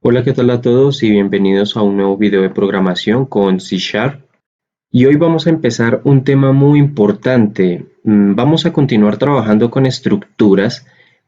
Hola, ¿qué tal a todos? Y bienvenidos a un nuevo video de programación con C Sharp. Y hoy vamos a empezar un tema muy importante. Vamos a continuar trabajando con estructuras,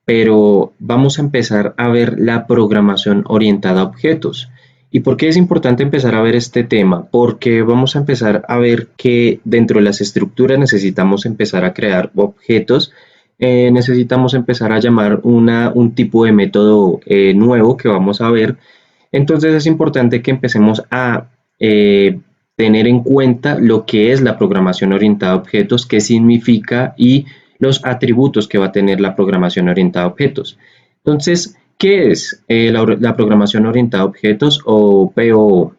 pero vamos a empezar a ver la programación orientada a objetos. ¿Y por qué es importante empezar a ver este tema? Porque vamos a empezar a ver que dentro de las estructuras necesitamos empezar a crear objetos. Necesitamos empezar a llamar un tipo de método nuevo que vamos a ver. Entonces es importante que empecemos a tener en cuenta lo que es la programación orientada a objetos, qué significa y los atributos que va a tener la programación orientada a objetos. Entonces, ¿qué es la programación orientada a objetos o POO?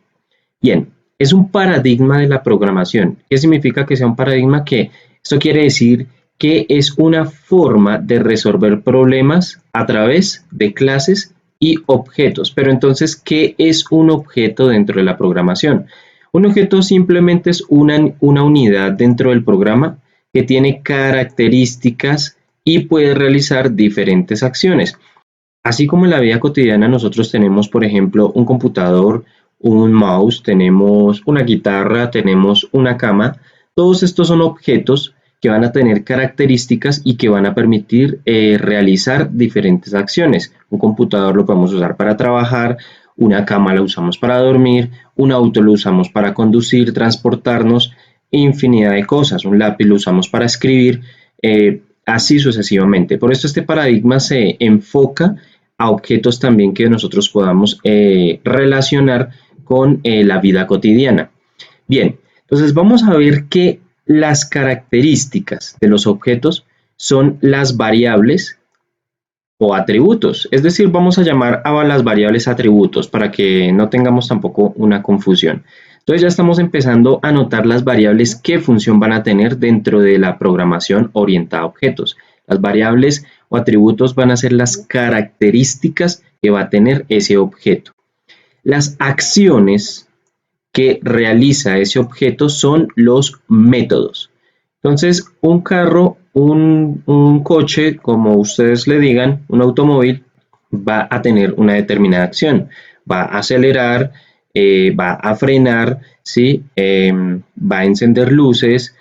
Bien, es un paradigma de la programación. ¿Qué significa que sea un paradigma? Que esto quiere decir que es una forma de resolver problemas a través de clases y objetos. Pero entonces, ¿qué es un objeto dentro de la programación? Un objeto simplemente es una unidad dentro del programa que tiene características y puede realizar diferentes acciones. Así como en la vida cotidiana nosotros tenemos, por ejemplo, un computador, un mouse, tenemos una guitarra, tenemos una cama, todos estos son objetos que van a tener características y que van a permitir realizar diferentes acciones. Un computador lo podemos usar para trabajar, una cama la usamos para dormir, un auto lo usamos para conducir, transportarnos, infinidad de cosas. Un lápiz lo usamos para escribir, así sucesivamente. Por esto este paradigma se enfoca a objetos también que nosotros podamos relacionar con la vida cotidiana. Bien, entonces vamos a ver que las características de los objetos son las variables o atributos. Es decir, vamos a llamar a las variables atributos para que no tengamos tampoco una confusión. Entonces ya estamos empezando a notar las variables, qué función van a tener dentro de la programación orientada a objetos. Las variables o atributos van a ser las características que va a tener ese objeto. Las acciones que realiza ese objeto son los métodos. Entonces, un carro, un coche, como ustedes le digan, un automóvil, va a tener una determinada acción. Va a acelerar, va a frenar, ¿sí? Va a encender luces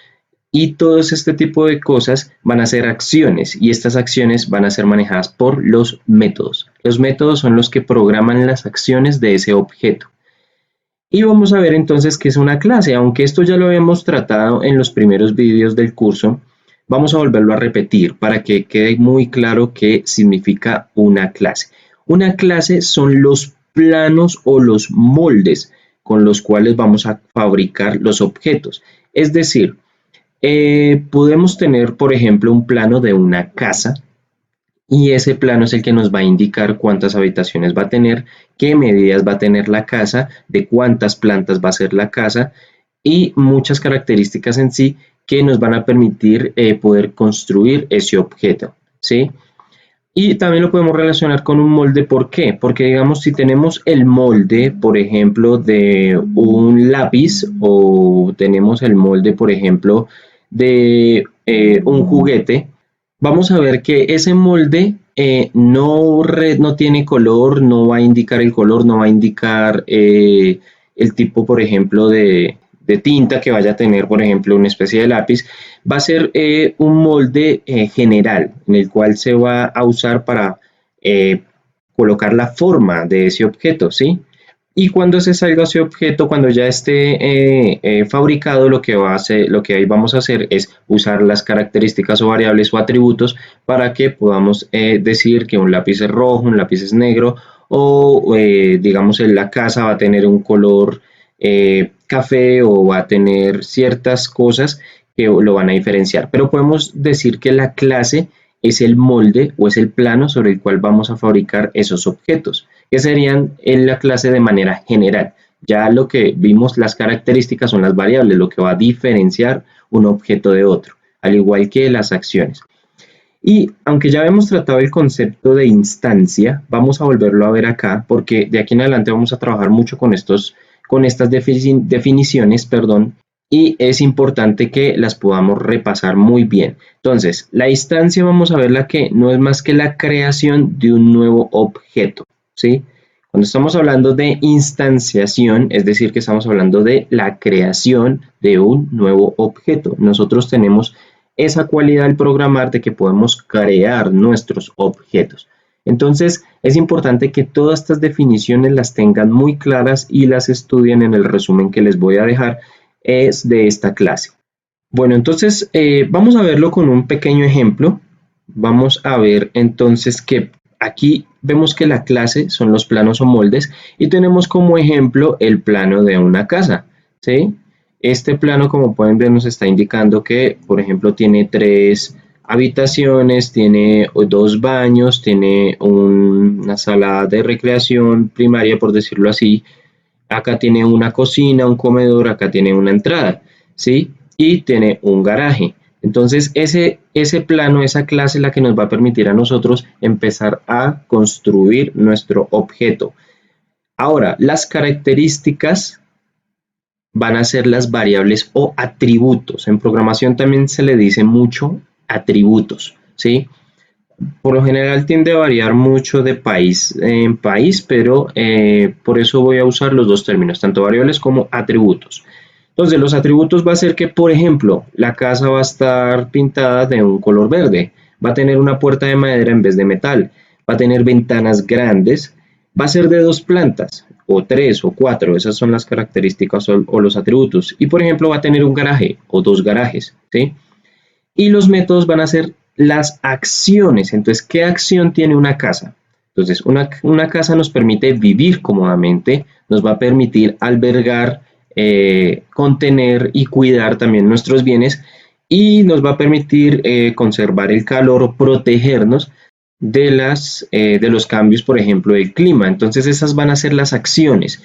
y todo este tipo de cosas van a ser acciones y estas acciones van a ser manejadas por los métodos. Los métodos son los que programan las acciones de ese objeto. Y vamos a ver entonces qué es una clase. Aunque esto ya lo habíamos tratado en los primeros vídeos del curso, vamos a volverlo a repetir para que quede muy claro qué significa una clase. Una clase son los planos o los moldes con los cuales vamos a fabricar los objetos. Es decir, podemos tener, por ejemplo, un plano de una casa, y ese plano es el que nos va a indicar cuántas habitaciones va a tener, qué medidas va a tener la casa, de cuántas plantas va a ser la casa y muchas características en sí que nos van a permitir poder construir ese objeto, ¿sí? Y también lo podemos relacionar con un molde. ¿Por qué? Porque digamos, si tenemos el molde, por ejemplo, de un lápiz o tenemos el molde, por ejemplo, de un juguete, vamos a ver que ese molde no tiene color, no va a indicar el color, no va a indicar el tipo, por ejemplo, de tinta que vaya a tener, por ejemplo, una especie de lápiz. Va a ser un molde general en el cual se va a usar para colocar la forma de ese objeto, ¿sí? Y cuando se salga ese objeto, cuando ya esté fabricado, lo que ahí vamos a hacer es usar las características o variables o atributos para que podamos decir que un lápiz es rojo, un lápiz es negro o digamos la casa va a tener un color café o va a tener ciertas cosas que lo van a diferenciar. Pero podemos decir que la clase es el molde o es el plano sobre el cual vamos a fabricar esos objetos, que serían en la clase de manera general. Ya lo que vimos, las características son las variables, lo que va a diferenciar un objeto de otro, al igual que las acciones. Y aunque ya hemos tratado el concepto de instancia, vamos a volverlo a ver acá, porque de aquí en adelante vamos a trabajar mucho con estas definiciones, perdón, y es importante que las podamos repasar muy bien. Entonces, la instancia vamos a verla que no es más que la creación de un nuevo objeto, ¿sí? Cuando estamos hablando de instanciación, es decir, que estamos hablando de la creación de un nuevo objeto. Nosotros tenemos esa cualidad al programar de que podemos crear nuestros objetos. Entonces, es importante que todas estas definiciones las tengan muy claras y las estudien en el resumen que les voy a dejar es de esta clase. Bueno, entonces vamos a verlo con un pequeño ejemplo. Vamos a ver entonces que aquí vemos que la clase son los planos o moldes y tenemos como ejemplo el plano de una casa, ¿sí? Este plano, como pueden ver, nos está indicando que, por ejemplo, tiene 3 habitaciones, tiene 2 baños, tiene una sala de recreación primaria, por decirlo así. Acá tiene una cocina, un comedor, acá tiene una entrada, ¿sí? Y tiene un garaje. Entonces, ese plano, esa clase es la que nos va a permitir a nosotros empezar a construir nuestro objeto. Ahora, las características van a ser las variables o atributos. En programación también se le dice mucho atributos, ¿sí? Por lo general tiende a variar mucho de país en país, pero por eso voy a usar los dos términos, tanto variables como atributos. Entonces, los atributos va a ser que, por ejemplo, la casa va a estar pintada de un color verde, va a tener una puerta de madera en vez de metal, va a tener ventanas grandes, va a ser de 2 plantas, o 3 o 4, esas son las características o los atributos. Y, por ejemplo, va a tener un garaje o 2 garajes, ¿sí? Y los métodos van a ser las acciones. Entonces, ¿qué acción tiene una casa? Entonces, una casa nos permite vivir cómodamente, nos va a permitir albergar, contener y cuidar también nuestros bienes y nos va a permitir conservar el calor o protegernos de los cambios, por ejemplo, del clima. Entonces, esas van a ser las acciones.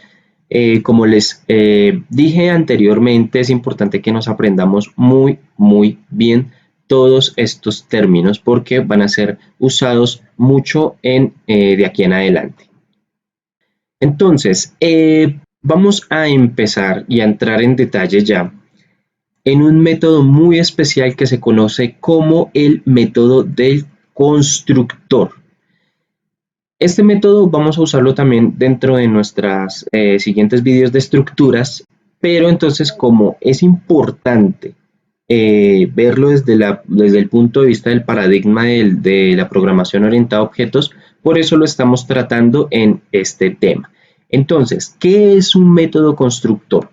Como les dije anteriormente, es importante que nos aprendamos muy bien todos estos términos porque van a ser usados mucho de aquí en adelante. Entonces, vamos a empezar y a entrar en detalle ya en un método muy especial que se conoce como el método del constructor. Este método vamos a usarlo también dentro de nuestros siguientes vídeos de estructuras, pero entonces como es importante verlo desde el punto de vista del paradigma de la programación orientada a objetos, por eso lo estamos tratando en este tema. Entonces, ¿qué es un método constructor?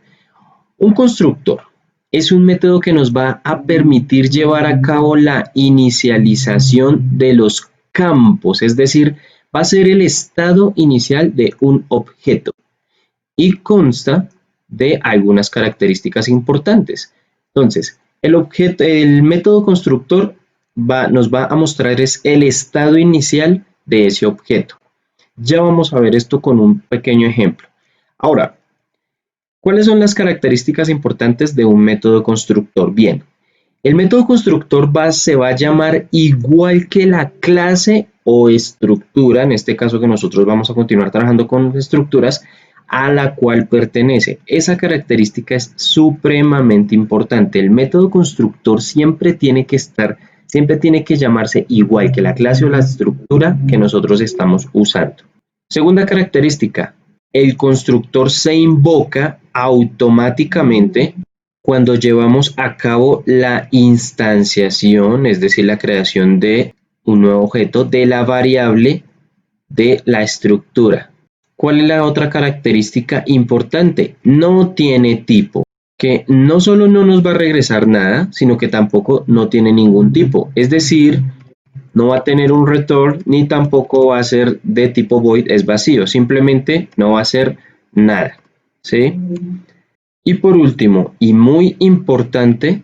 Un constructor es un método que nos va a permitir llevar a cabo la inicialización de los campos, es decir, va a ser el estado inicial de un objeto y consta de algunas características importantes. Entonces, el método constructor nos va a mostrar es el estado inicial de ese objeto. Ya vamos a ver esto con un pequeño ejemplo. Ahora, ¿cuáles son las características importantes de un método constructor? Bien, el método constructor se va a llamar igual que la clase o estructura, en este caso que nosotros vamos a continuar trabajando con estructuras, a la cual pertenece. Esa característica es supremamente importante. El método constructor siempre tiene que llamarse igual que la clase o la estructura que nosotros estamos usando. Segunda característica, el constructor se invoca automáticamente cuando llevamos a cabo la instanciación, es decir, la creación de un nuevo objeto de la variable de la estructura. ¿Cuál es la otra característica importante? No tiene tipo, que no solo no nos va a regresar nada, sino que tampoco no tiene ningún tipo. Es decir, no va a tener un return ni tampoco va a ser de tipo void, es vacío. Simplemente no va a ser nada, ¿sí? Y por último, y muy importante,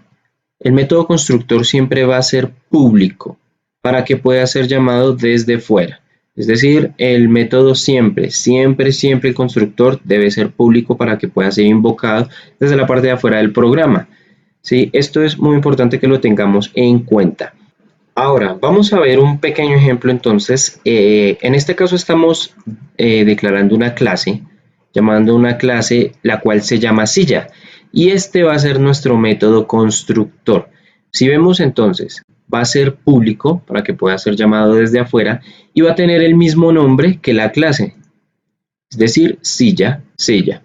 el método constructor siempre va a ser público para que pueda ser llamado desde fuera. Es decir, el método siempre el constructor debe ser público para que pueda ser invocado desde la parte de afuera del programa. ¿Sí? Esto es muy importante que lo tengamos en cuenta. Ahora, vamos a ver un pequeño ejemplo entonces. En este caso estamos declarando una clase, llamando una clase la cual se llama silla. Y este va a ser nuestro método constructor. Si vemos entonces, va a ser público para que pueda ser llamado desde afuera y va a tener el mismo nombre que la clase. es decir, silla, silla.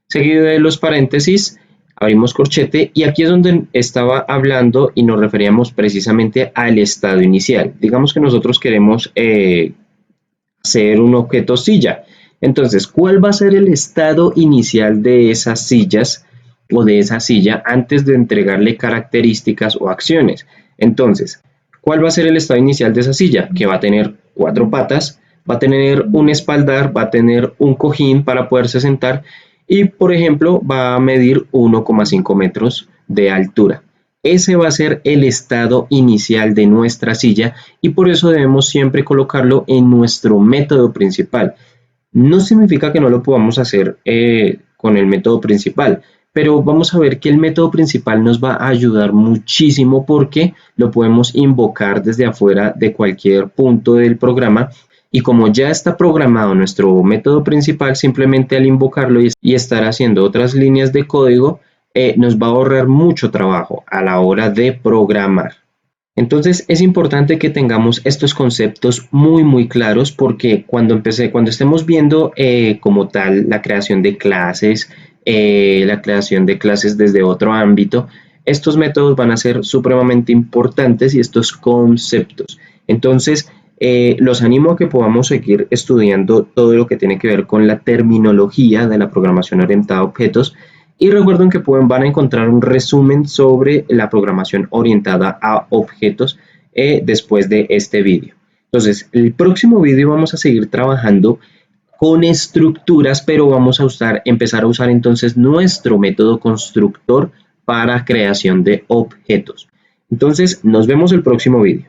Seguido de los paréntesis, abrimos corchete y aquí es donde estaba hablando y nos referíamos precisamente al estado inicial. Digamos que nosotros queremos hacer un objeto silla. Entonces, ¿cuál va a ser el estado inicial de esas sillas o de esa silla antes de entregarle características o acciones? Entonces, ¿cuál va a ser el estado inicial de esa silla? Que va a tener 4 patas, va a tener un espaldar, va a tener un cojín para poderse sentar y, por ejemplo, va a medir 1,5 metros de altura. Ese va a ser el estado inicial de nuestra silla y por eso debemos siempre colocarlo en nuestro método principal. No significa que no lo podamos hacer con el método principal, pero vamos a ver que el método principal nos va a ayudar muchísimo porque lo podemos invocar desde afuera de cualquier punto del programa y como ya está programado nuestro método principal, simplemente al invocarlo y estar haciendo otras líneas de código, nos va a ahorrar mucho trabajo a la hora de programar. Entonces es importante que tengamos estos conceptos muy claros porque cuando estemos viendo como tal la creación de clases, desde otro ámbito, estos métodos van a ser supremamente importantes y estos conceptos. Entonces los animo a que podamos seguir estudiando todo lo que tiene que ver con la terminología de la programación orientada a objetos. Y recuerden que van a encontrar un resumen sobre la programación orientada a objetos después de este vídeo. Entonces, el próximo vídeo vamos a seguir trabajando con estructuras, pero vamos a empezar a usar entonces nuestro método constructor para creación de objetos. Entonces, nos vemos el próximo vídeo.